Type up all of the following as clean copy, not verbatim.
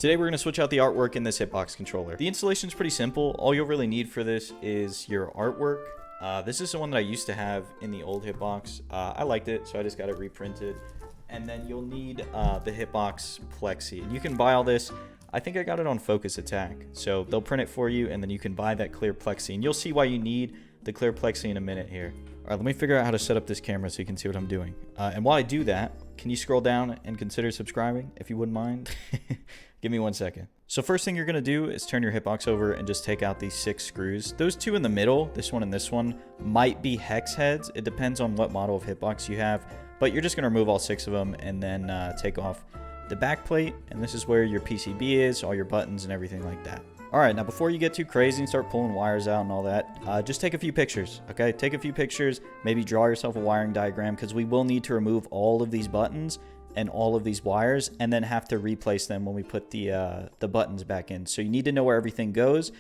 Today we're going to switch out the artwork in this Hitbox controller. The installation is pretty simple. All you'll really need for this is your artwork. This is the one that I used to have in the old Hitbox. I liked it, so I just got it reprinted. And then you'll need the Hitbox Plexi. And you can buy all this. I think I got it on Focus Attack. So they'll print it for you, and then you can buy that clear Plexi. And you'll see why you need the clear Plexi in a minute here. All right, let me figure out how to set up this camera so you can see what I'm doing. And while I do that, can you scroll down and consider subscribing, if you wouldn't mind? Give me 1 second. So first thing you're gonna do is turn your Hitbox over and just take out these 6 screws. Those 2 in the middle, this one and this one, might be hex heads. It depends on what model of Hitbox you have, but you're just gonna remove all 6 of them and then take off the back plate. And this is where your PCB is, all your buttons and everything like that. All right, now before you get too crazy and start pulling wires out and all that, just take a few pictures, okay? Take a few pictures, maybe draw yourself a wiring diagram, because we will need to remove all of these buttons and all of these wires and then have to replace them when we put the buttons back in. So you need to know where everything goes.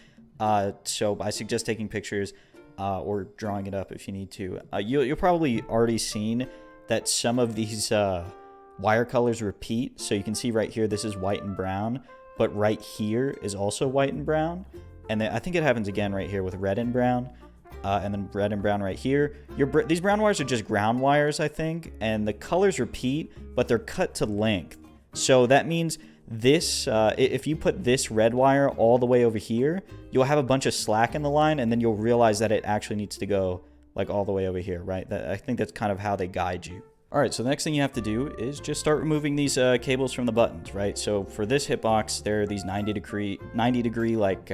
So I suggest taking pictures or drawing it up if you need to. You'll probably already seen that some of these wire colors repeat. So you can see right here, this is white and brown, but right here is also white and brown. And then I think it happens again right here with red and brown. And then red and brown right here. These brown wires are just ground wires, I think, and the colors repeat, but they're cut to length. So that means this, if you put this red wire all the way over here, you'll have a bunch of slack in the line, and then you'll realize that it actually needs to go like all the way over here, right? I think that's kind of how they guide you. All right, so the next thing you have to do is just start removing these cables from the buttons, right? So for this Hitbox, there are these 90 degree like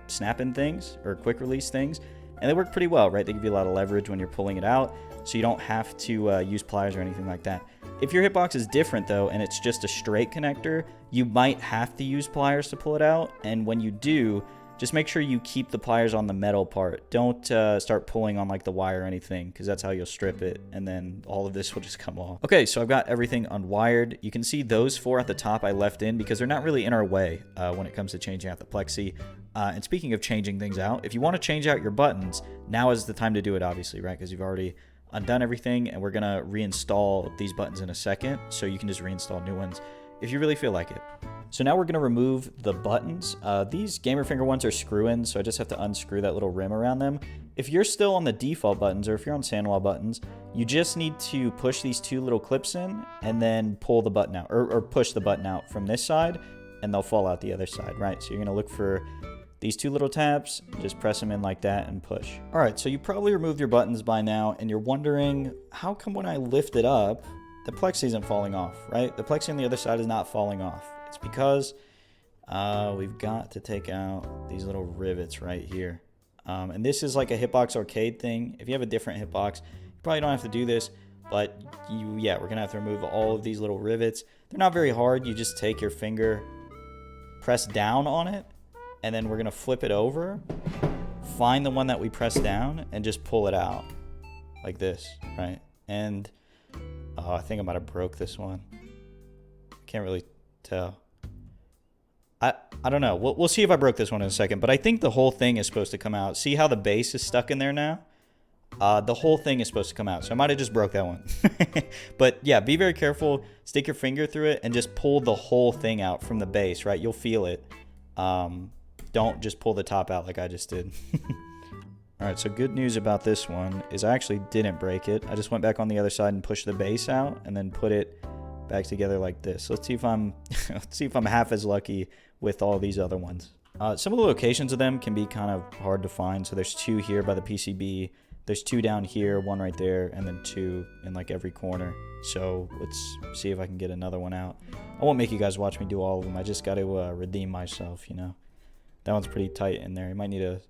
snap-in things or quick release things. And they work pretty well, right? They give you a lot of leverage when you're pulling it out, so you don't have to use pliers or anything like that. If your Hitbox is different, though, and it's just a straight connector, you might have to use pliers to pull it out. And when you do, just make sure you keep the pliers on the metal part. Don't start pulling on like the wire or anything, because that's how you'll strip it, and then all of this will just come off. Okay, so I've got everything unwired. You can see those 4 at the top I left in because they're not really in our way when it comes to changing out the Plexi. And speaking of changing things out, if you want to change out your buttons, now is the time to do it, obviously, right? Because you've already undone everything, and we're going to reinstall these buttons in a second, so you can just reinstall new ones if you really feel like it. So now we're going to remove the buttons. These gamer finger ones are screw-ins, so I just have to unscrew that little rim around them. If you're still on the default buttons, or if you're on Sandwall buttons, you just need to push these 2 little clips in and then pull the button out, or push the button out from this side, and they'll fall out the other side, right? So you're going to look for these 2 little tabs, just press them in like that and push. All right, so you probably removed your buttons by now, and you're wondering, how come when I lift it up, the Plexi isn't falling off, right? The Plexi on the other side is not falling off. It's because we've got to take out these little rivets right here. And this is like a Hitbox arcade thing. If you have a different Hitbox, you probably don't have to do this, but yeah, we're gonna have to remove all of these little rivets. They're not very hard. You just take your finger, press down on it, and then we're gonna flip it over, find the one that we pressed down, and just pull it out like this, right? And I think I might have broke this one. Can't really tell. I don't know. We'll see if I broke this one in a second, but I think the whole thing is supposed to come out. See how the base is stuck in there now? The whole thing is supposed to come out, so I might have just broke that one. But yeah, be very careful. Stick your finger through it and just pull the whole thing out from the base, right? You'll feel it. Don't just pull the top out like I just did. All right, so good news about this one is I actually didn't break it. I just went back on the other side and pushed the base out and then put it back together like this. Let's see if I'm let's see if I'm half as lucky with all these other ones. Some of the locations of them can be kind of hard to find. So there's 2 here by the PCB. There's 2 down here, 1 right there, and then 2 in like every corner. So let's see if I can get another one out. I won't make you guys watch me do all of them. I just got to redeem myself, you know. That one's pretty tight in there. You might need to...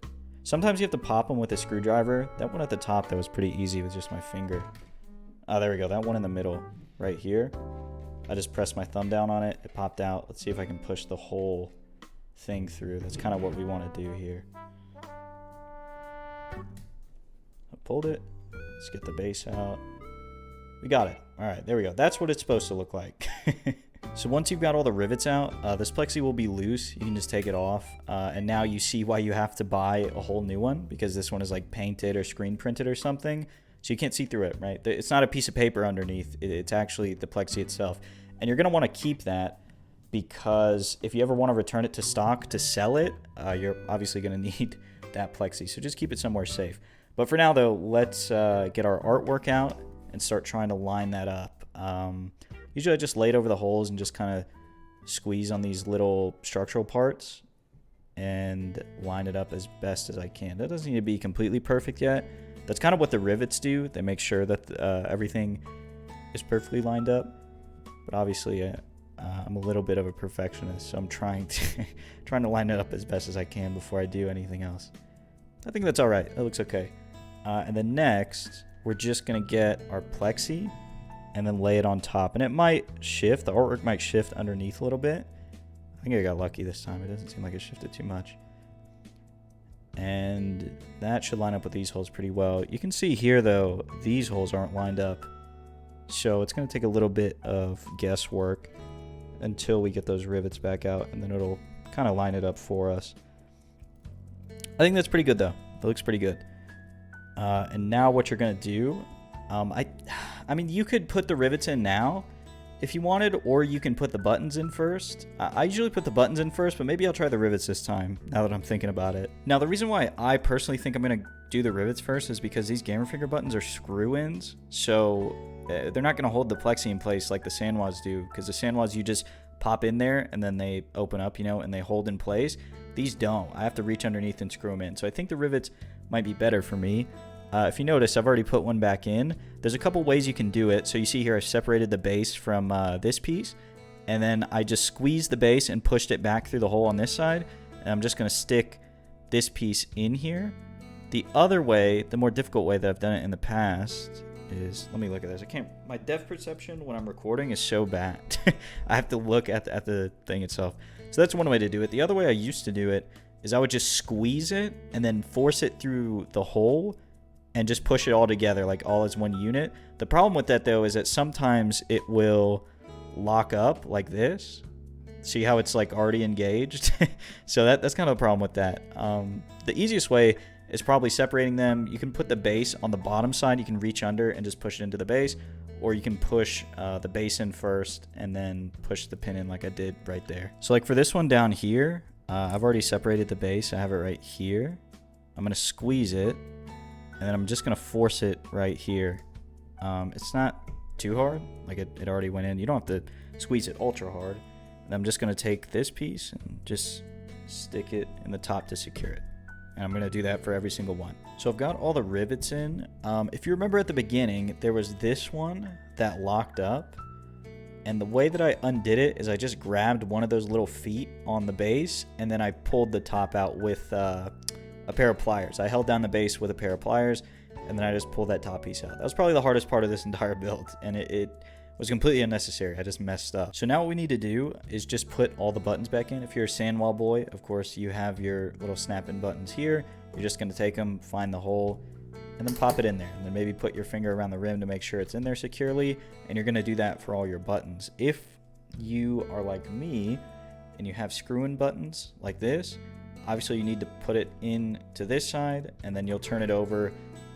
Sometimes you have to pop them with a screwdriver. That one at the top, that was pretty easy with just my finger. Oh, there we go. That one in the middle right here. I just pressed my thumb down on it. It popped out. Let's see if I can push the whole thing through. That's kind of what we want to do here. I pulled it. Let's get the base out. We got it. All right, there we go. That's what it's supposed to look like. So once you've got all the rivets out, this Plexi will be loose. You can just take it off. And now you see why you have to buy a whole new one, because this one is like painted or screen printed or something. So you can't see through it, right? It's not a piece of paper underneath. It's actually the Plexi itself. And you're going to want to keep that because if you ever want to return it to stock to sell it, you're obviously going to need that plexi. So just keep it somewhere safe. But for now, though, let's get our artwork out and start trying to line that up. Usually I just lay it over the holes and just kind of squeeze on these little structural parts and line it up as best as I can. That doesn't need to be completely perfect yet. That's kind of what the rivets do. They make sure that everything is perfectly lined up. But obviously, I'm a little bit of a perfectionist, so I'm trying to line it up as best as I can before I do anything else. I think that's all right. That looks okay. And then next, we're just gonna get our plexi and then lay it on top. And it might shift. The artwork might shift underneath a little bit. I think I got lucky this time. It doesn't seem like it shifted too much. And that should line up with these holes pretty well. You can see here, though, these holes aren't lined up. So it's going to take a little bit of guesswork until we get those rivets back out, and then it'll kind of line it up for us. I think that's pretty good, though. It looks pretty good. And now what you're going to do, I mean, you could put the rivets in now if you wanted, or you can put the buttons in first. I usually put the buttons in first, but maybe I'll try the rivets this time, now that I'm thinking about it. Now, the reason why I personally think I'm going to do the rivets first is because these gamer finger buttons are screw-ins, so they're not going to hold the plexi in place like the sandwas do, because the sandwas, you just pop in there, and then they open up, you know, and they hold in place. These don't. I have to reach underneath and screw them in, so I think the rivets might be better for me. If you notice, I've already put one back in. There's a couple ways you can do it. So you see here, I separated the base from this piece, and then I just squeezed the base and pushed it back through the hole on this side. And I'm just going to stick this piece in here. The other way, the more difficult way that I've done it in the past is, let me look at this. My depth perception when I'm recording is so bad. I have to look at the thing itself. So that's one way to do it. The other way I used to do it is I would just squeeze it and then force it through the hole and just push it all together, like all as one unit. The problem with that, though, is that sometimes it will lock up like this. See how it's like already engaged? So that's kind of a problem with that. The easiest way is probably separating them. You can put the base on the bottom side. You can reach under and just push it into the base, or you can push the base in first and then push the pin in like I did right there. So like for this one down here, I've already separated the base. I have it right here. I'm gonna squeeze it, and then I'm just going to force it right here. It's not too hard. Like it already went in. You don't have to squeeze it ultra hard. And I'm just going to take this piece and just stick it in the top to secure it. And I'm going to do that for every single one. So I've got all the rivets in. If you remember at the beginning, there was this one that locked up. And the way that I undid it is I just grabbed one of those little feet on the base, and then I pulled the top out with a pair of pliers. I held down the base with a pair of pliers, and then I just pulled that top piece out. That was probably the hardest part of this entire build, and it was completely unnecessary. I just messed up. So now what we need to do is just put all the buttons back in. If you're a sandwall boy, of course, you have your little snap-in buttons here. You're just going to take them, find the hole, and then pop it in there. And then maybe put your finger around the rim to make sure it's in there securely, and you're going to do that for all your buttons. If you are like me, and you have screw-in buttons like this, obviously you need to put it in to this side, and then you'll turn it over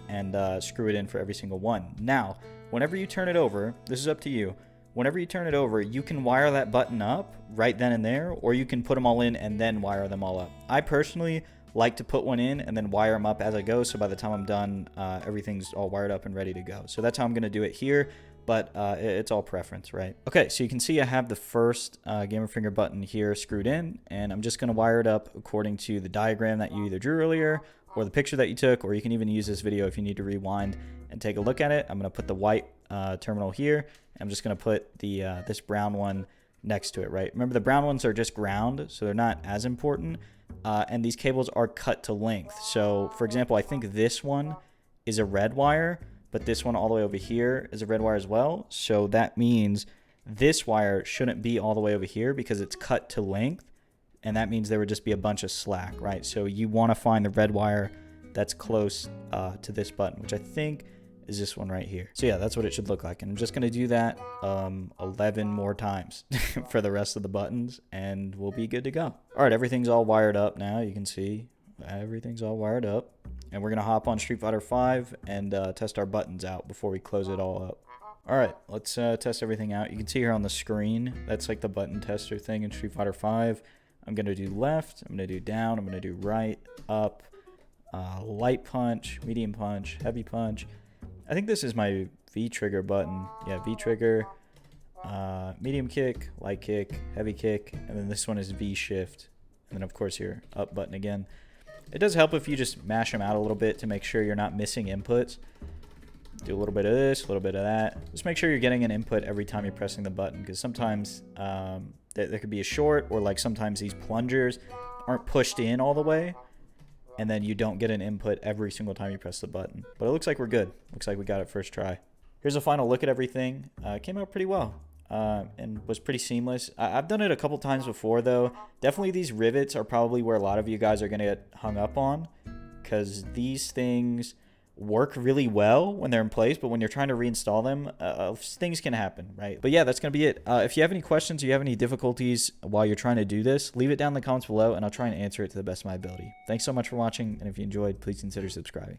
and screw it in for every single one. Now, whenever you turn it over, this is up to you. Whenever you turn it over, you can wire that button up right then and there, or you can put them all in and then wire them all up. I personally like to put one in and then wire them up as I go, so by the time I'm done, everything's all wired up and ready to go. So that's how I'm going to do it here. But it's all preference, right? Okay, so you can see I have the first gamer finger button here screwed in, and I'm just going to wire it up according to the diagram that you either drew earlier or the picture that you took, or you can even use this video if you need to rewind and take a look at it. I'm going to put the white terminal here, and I'm just going to put the this brown one next to it, right? Remember, the brown ones are just ground, so they're not as important, and these cables are cut to length. So, for example, I think this one is a red wire, but this one all the way over here is a red wire as well. So that means this wire shouldn't be all the way over here because it's cut to length. And that means there would just be a bunch of slack, right? So you want to find the red wire that's close to this button, which I think is this one right here. So yeah, that's what it should look like. And I'm just going to do that 11 more times for the rest of the buttons, and we'll be good to go. All right, everything's all wired up now. You can see everything's all wired up. And we're going to hop on Street Fighter 5 and test our buttons out before we close it all up. All right, let's test everything out. You can see here on the screen, that's like the button tester thing in Street Fighter 5. I'm going to do left, I'm going to do down, I'm going to do right, up, light punch, medium punch, heavy punch. I think this is my V trigger button. Yeah, V trigger, medium kick, light kick, heavy kick, and then this one is V shift. And then of course your up button again. It does help if you just mash them out a little bit to make sure you're not missing inputs. Do a little bit of this, a little bit of that. Just make sure you're getting an input every time you're pressing the button, because sometimes there could be a short, or like sometimes these plungers aren't pushed in all the way, and then you don't get an input every single time you press the button. But it looks like we're good. Looks like we got it first try. Here's a final look at everything. It came out pretty well and was pretty seamless. I've done it a couple times before though. Definitely these rivets are probably where a lot of you guys are going to get hung up on, because these things work really well when they're in place, but when you're trying to reinstall them, things can happen, right? But yeah, that's gonna be it. If you have any questions, or you have any difficulties while you're trying to do this, leave it down in the comments below and I'll try and answer it to the best of my ability. Thanks so much for watching, and if you enjoyed, please consider subscribing.